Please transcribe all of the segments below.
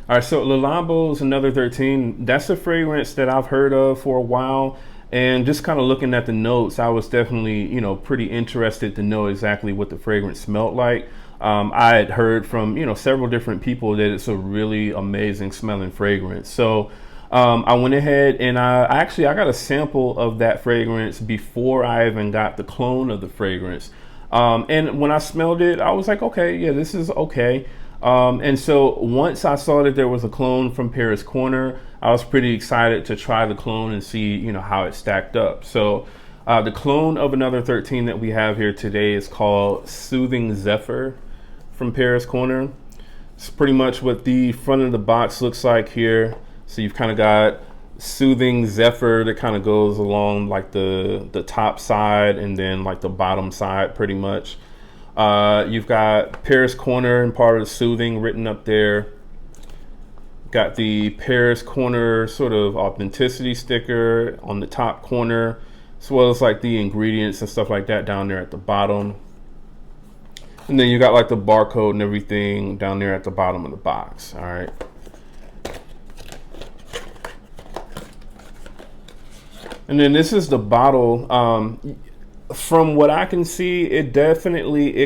All right, so Labo's Another 13, that's a fragrance that I've heard of for a while. And just kind of looking at the notes, I was definitely, pretty interested to know exactly what the fragrance smelled like. I had heard from, several different people that it's a really amazing smelling fragrance. So I went ahead and I got a sample of that fragrance before I even got the clone of the fragrance. And when I smelled it, I was like, okay, yeah, this is okay. And so once I saw that there was a clone from Paris Corner, I was pretty excited to try the clone and see, how it stacked up. So the clone of Another 13 that we have here today is called Soothing Zephyr from Paris Corner. It's pretty much what the front of the box looks like here. So you've kind of got Soothing Zephyr that kind of goes along like the top side and then like the bottom side pretty much. You've got Paris Corner and part of the Soothing written up there. Got the Paris Corner sort of authenticity sticker on the top corner, as well as like the ingredients and stuff like that down there at the bottom. And then you got like the barcode and everything down there at the bottom of the box. All right. And then this is the bottle. From what I can see, it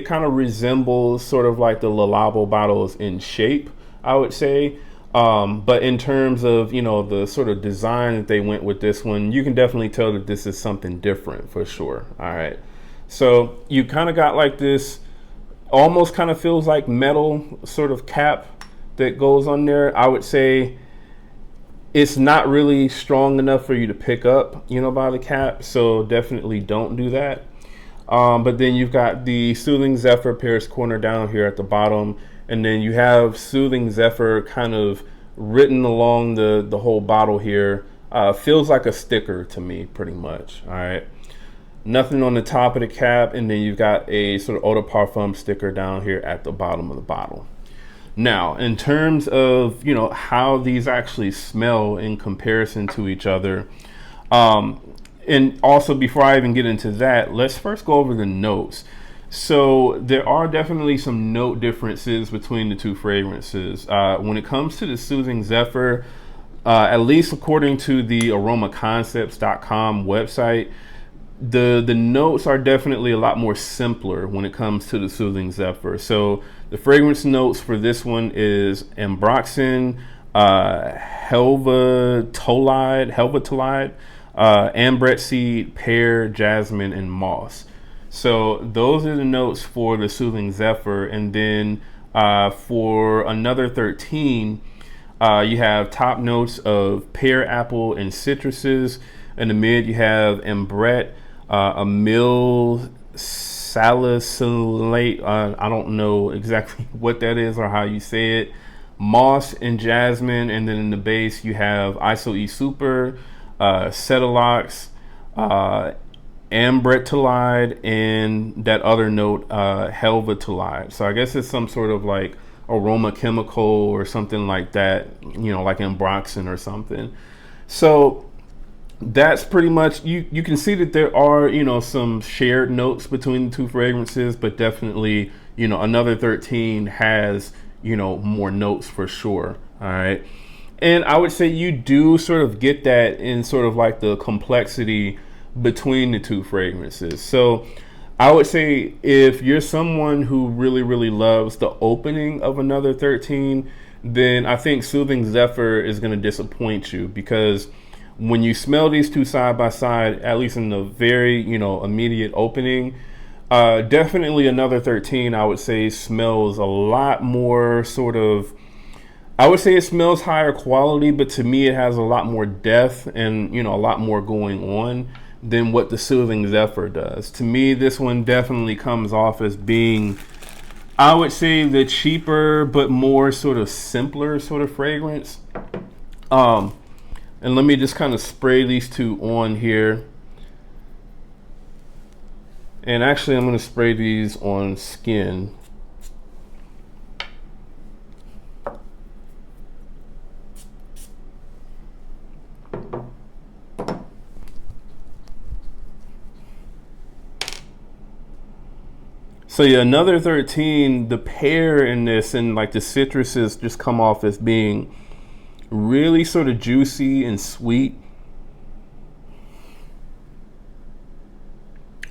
kind of resembles sort of like the Labo bottles in shape, I would say. But in terms of, the sort of design that they went with this one, you can definitely tell that this is something different for sure. All right. So you kind of got like this, almost kind of feels like metal sort of cap that goes on there. I would say it's not really strong enough for you to pick up, by the cap. So definitely don't do that. But then you've got the Soothing Zephyr Paris Corner down here at the bottom. And then you have Soothing Zephyr kind of written along the whole bottle here. Feels like a sticker to me, pretty much. All right. Nothing on the top of the cap. And then you've got a sort of eau de parfum sticker down here at the bottom of the bottle. Now, in terms of, how these actually smell in comparison to each other, and also before I even get into that, let's first go over the notes. So there are definitely some note differences between the two fragrances. When it comes to the Soothing Zephyr, at least according to the aromaconcepts.com website, the notes are definitely a lot more simpler when it comes to the Soothing Zephyr. So the fragrance notes for this one is ambroxan, helvatolide, ambret seed, pear, jasmine, and moss. So those are the notes for the Soothing Zephyr. And then for Another 13, you have top notes of pear, apple, and citruses. In the mid, you have ambret, amyl salicylate. I don't know exactly what that is or how you say it. Moss and jasmine. And then in the base, you have iso-e super, cetilox, ambretolide, and that other note, helvatolide. So I guess it's some sort of like aroma chemical or something like that, like ambroxan or something. So that's pretty much, you can see that there are, some shared notes between the two fragrances, but definitely, Another 13 has, more notes for sure. All right. And I would say you do sort of get that in sort of like the complexity between the two fragrances. So I would say if you're someone who really, really loves the opening of Another 13, then I think Soothing Zephyr is going to disappoint you, because when you smell these two side by side, at least in the very, immediate opening, definitely Another 13, I would say, smells a lot more sort of, I would say it smells higher quality, but to me it has a lot more depth and, a lot more going on than what the Soothing Zephyr does. To me, this one definitely comes off as being, I would say, the cheaper but more sort of simpler sort of fragrance. And let me just kind of spray these two on here. And actually, I'm going to spray these on skin. So yeah, another 13, the pear in this and like the citruses just come off as being really sort of juicy and sweet.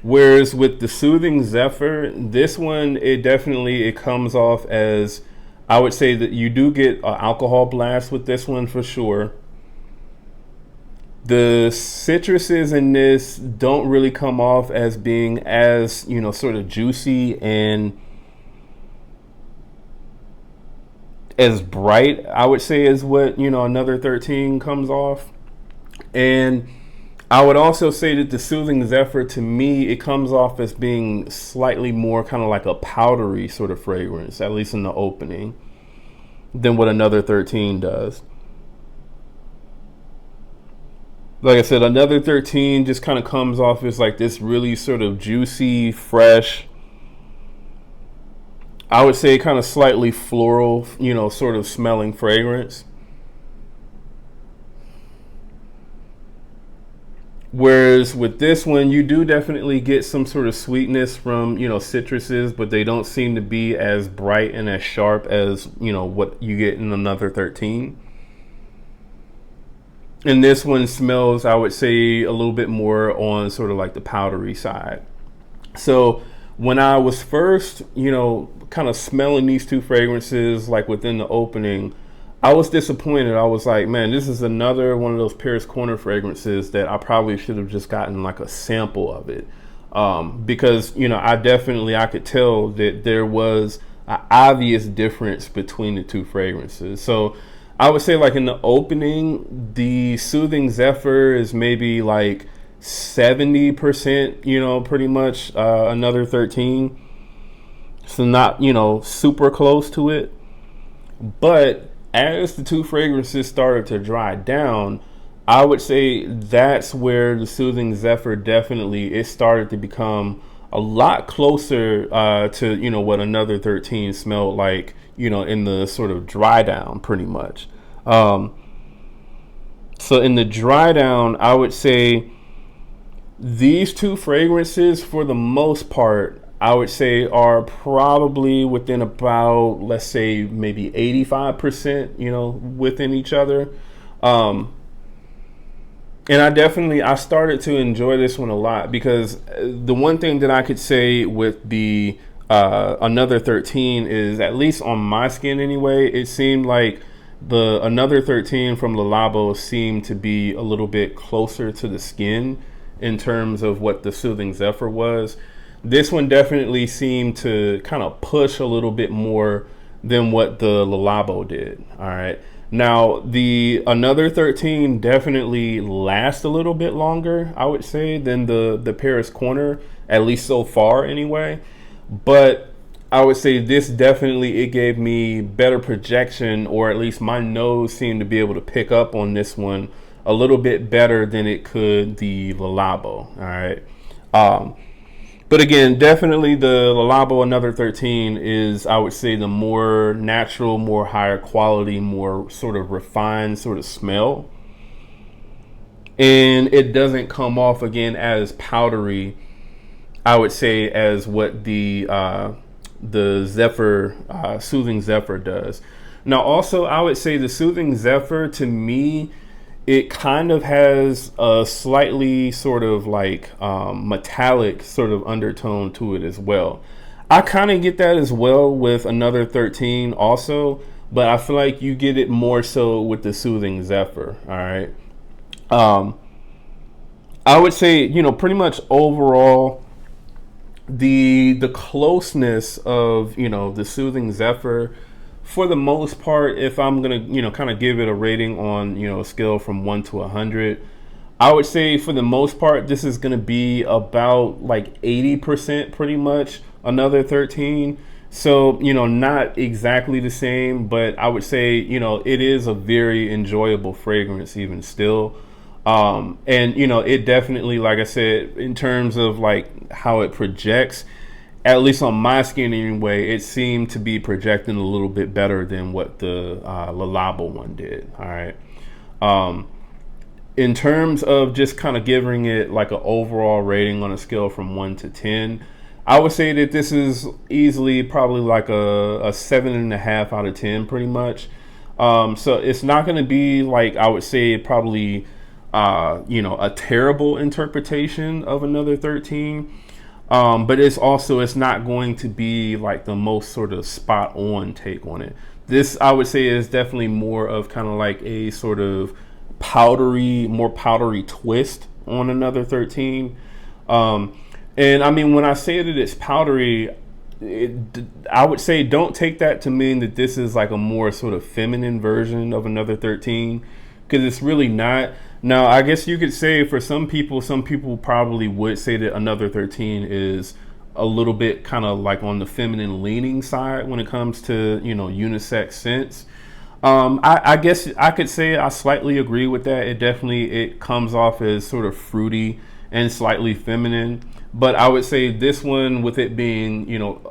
Whereas with the Soothing Zephyr, this one, it comes off as, I would say that you do get an alcohol blast with this one for sure. The citruses in this don't really come off as being as, sort of juicy and as bright, I would say, as what, another 13 comes off. And I would also say that the Soothing Zephyr, to me, it comes off as being slightly more kind of like a powdery sort of fragrance, at least in the opening, than what another 13 does. Like I said, another 13 just kind of comes off as like this really sort of juicy, fresh, I would say kind of slightly floral, sort of smelling fragrance. Whereas with this one, you do definitely get some sort of sweetness from, citruses, but they don't seem to be as bright and as sharp as, what you get in another 13. And this one smells, I would say, a little bit more on sort of like the powdery side. So when I was first, kind of smelling these two fragrances, like within the opening, I was disappointed. I was like, man, this is another one of those Paris Corner fragrances that I probably should have just gotten like a sample of it. Because, I could tell that there was an obvious difference between the two fragrances. So I would say like in the opening, the Soothing Zephyr is maybe like 70%, pretty much another 13. So not, super close to it. But as the two fragrances started to dry down, I would say that's where the Soothing Zephyr definitely, it started to become a lot closer to, what another 13 smelled like, in the sort of dry down pretty much. So in the dry down, I would say these two fragrances, for the most part, I would say are probably within about, let's say, maybe 85%, within each other. And I started to enjoy this one a lot, because the one thing that I could say with the Another 13 is, at least on my skin anyway, it seemed like the Another 13 from Labo seemed to be a little bit closer to the skin in terms of what the Soothing Zephyr was. This one definitely seemed to kind of push a little bit more than what the Labo did. All right. Now, the Another 13 definitely lasts a little bit longer, I would say, than the Paris Corner, at least so far anyway. But I would say this definitely, it gave me better projection, or at least my nose seemed to be able to pick up on this one a little bit better than it could the Labo. All right. But again, definitely the Labo Another 13 is, I would say, the more natural, more higher quality, more sort of refined sort of smell. And it doesn't come off, again, as powdery, I would say, as what the Zephyr, Soothing Zephyr does. Now, also, I would say the Soothing Zephyr, to me, it kind of has a slightly sort of like metallic sort of undertone to it as well. I kind of get that as well with Another 13 also, but I feel like you get it more so with the Soothing Zephyr. All right. I would say, pretty much overall, the closeness of, the Soothing Zephyr, for the most part, if I'm gonna, kind of give it a rating on, a scale from 1 to 100, I would say for the most part, this is gonna be about like 80% pretty much Another 13. So, not exactly the same, but I would say, it is a very enjoyable fragrance even still. And, it definitely, like I said, in terms of like how it projects, at least on my skin anyway, it seemed to be projecting a little bit better than what the Labo one did. All right. In terms of just kind of giving it like an overall rating on a scale from 1 to 10, I would say that this is easily probably like a 7.5 out of 10, pretty much. So it's not going to be like, I would say probably, a terrible interpretation of Another 13. But it's not going to be like the most sort of spot on take on it. This, I would say, is definitely more of kind of like a sort of more powdery twist on Another 13. And I mean, when I say that it's powdery, I would say don't take that to mean that this is like a more sort of feminine version of Another 13, because it's really not. Now, I guess you could say for some people probably would say that Another 13 is a little bit kind of like on the feminine leaning side when it comes to, unisex scents. I guess I could say I slightly agree with that. It comes off as sort of fruity and slightly feminine. But I would say this one, with it being,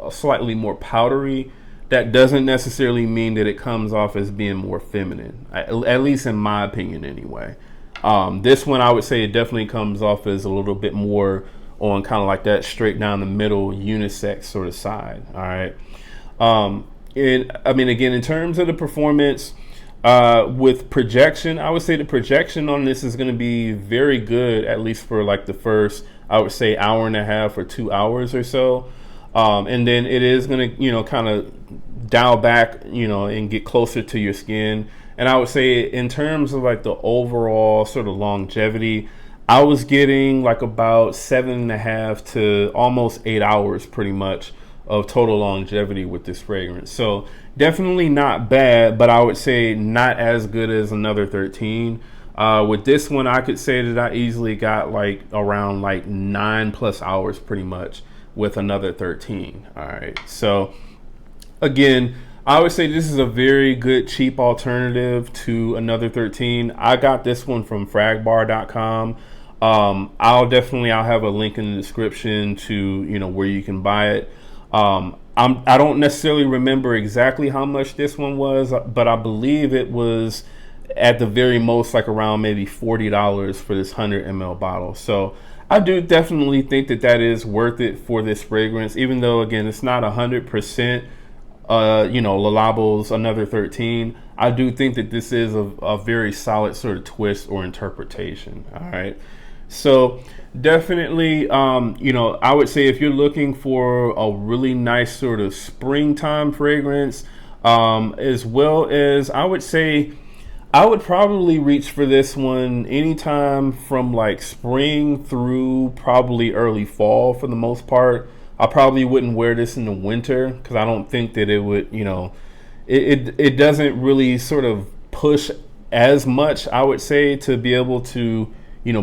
slightly more powdery, that doesn't necessarily mean that it comes off as being more feminine, at least in my opinion anyway. This one, I would say it definitely comes off as a little bit more on kind of like that straight down the middle unisex sort of side. All right. And I mean, again, in terms of the performance, with projection, I would say the projection on this is going to be very good, at least for like the first, I would say, hour and a half or 2 hours or so. And then it is going to, kind of dial back, and get closer to your skin. And I would say in terms of like the overall sort of longevity, I was getting like about 7.5 to almost 8 hours pretty much of total longevity with this fragrance. So definitely not bad, but I would say not as good as Another 13. With this one, I could say that I easily got like around like 9+ hours pretty much with Another 13. All right. So again, I would say this is a very good cheap alternative to Another 13. I got this one from fragbar.com. I'll have a link in the description to, where you can buy it. I don't necessarily remember exactly how much this one was, but I believe it was at the very most like around maybe $40 for this 100 ml bottle. So I do definitely think that is worth it for this fragrance, even though again it's not 100%. Le Labo's Another 13. I do think that this is a very solid sort of twist or interpretation. All right. So definitely, I would say if you're looking for a really nice sort of springtime fragrance, as well as I would say, I would probably reach for this one anytime from like spring through probably early fall for the most part. I probably wouldn't wear this in the winter because I don't think that it would, it doesn't really sort of push as much, I would say, to be able to,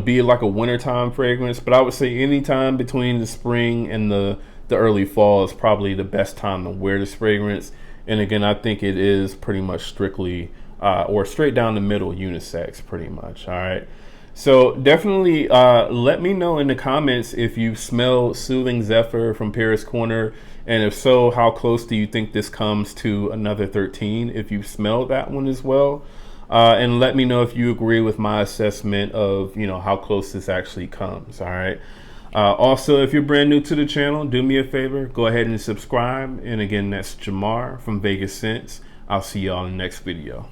be like a wintertime fragrance. But I would say anytime between the spring and the early fall is probably the best time to wear this fragrance. And again, I think it is pretty much strictly or straight down the middle unisex pretty much. All right. So definitely let me know in the comments if you smell Soothing Zephyr from Paris Corner, and if so, how close do you think this comes to Another 13 if you smelled that one as well. And let me know if you agree with my assessment of how close this actually comes. All right. Also, if you're brand new to the channel, do me a favor, go ahead and subscribe. And again, that's Jamar from Vegas Scents. I'll see y'all in the next video.